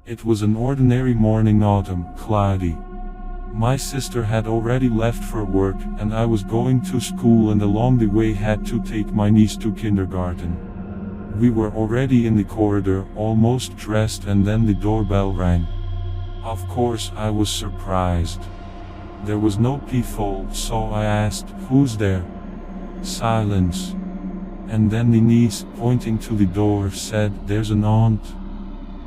It was an ordinary morning, autumn, cloudy. My sister had already left for work, and I was going to school, and along the way had to take my niece to kindergarten. We were already in the corridor, almost dressed, and then the doorbell rang. Of course, I was surprised. There was no peephole, so I asked, "Who's there?" Silence. And then the niece, pointing to the door, said, "There's an aunt."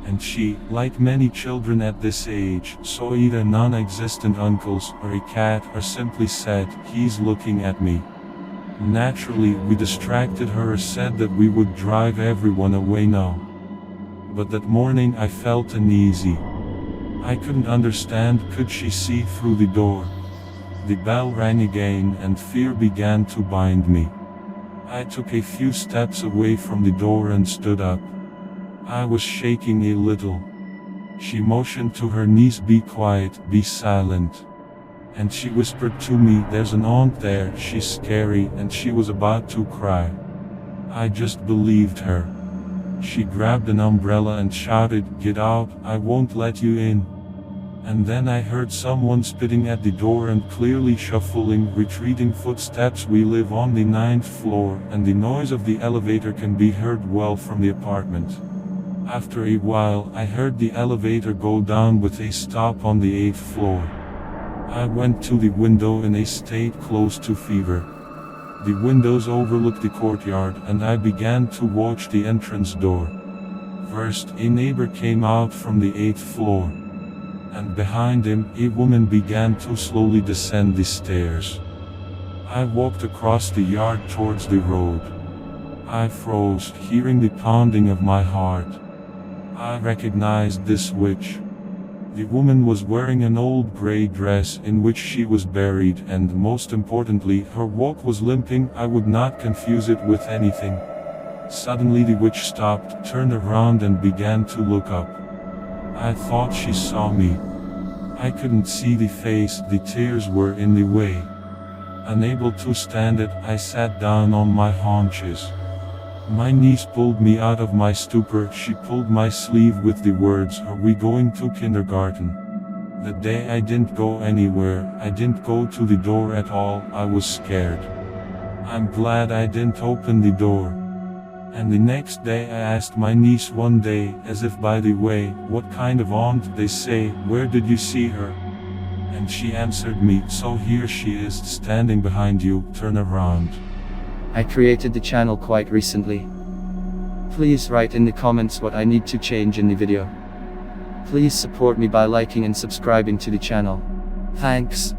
And she, like many children at this age, saw either non-existent uncles or a cat, or simply said, "He's looking at me." Naturally, we distracted her, said that we would drive everyone away now. But that morning I felt uneasy. I couldn't understand, could she see through the door? The bell rang again, and fear began to bind me. I took a few steps away from the door and stood up. I was shaking a little. She motioned to her niece, "Be quiet, be silent." And she whispered to me, "There's an aunt there, she's scary," and she was about to cry. I just believed her. She grabbed an umbrella and shouted, "Get out, I won't let you in." And then I heard someone spitting at the door and clearly shuffling, retreating footsteps. We live on the 9th floor, and the noise of the elevator can be heard well from the apartment. After a while, I heard the elevator go down with a stop on the 8th floor. I went to the window in a state close to fever. The windows overlooked the courtyard, and I began to watch the entrance door. First, a neighbor came out from the 8th floor. And behind him, a woman began to slowly descend the stairs. I walked across the yard towards the road. I froze, hearing the pounding of my heart. I recognized this witch. The woman was wearing an old gray dress in which she was buried, and most importantly, her walk was limping. I would not confuse it with anything. Suddenly the witch stopped, turned around, and began to look up. I thought she saw me. I couldn't see the face, the tears were in the way. Unable to stand it, I sat down on my haunches. My niece pulled me out of my stupor. She pulled my sleeve with the words, "Are we going to kindergarten?" The day I didn't go anywhere, I didn't go to the door at all. I was scared. I'm glad I didn't open the door. And the next day I asked my niece one day, as if by the way, "What kind of aunt?" They say, "Where did you see her?" And she answered me, "So here she is, standing behind you, turn around." I created the channel quite recently. Please write in the comments what I need to change in the video. Please support me by liking and subscribing to the channel. Thanks.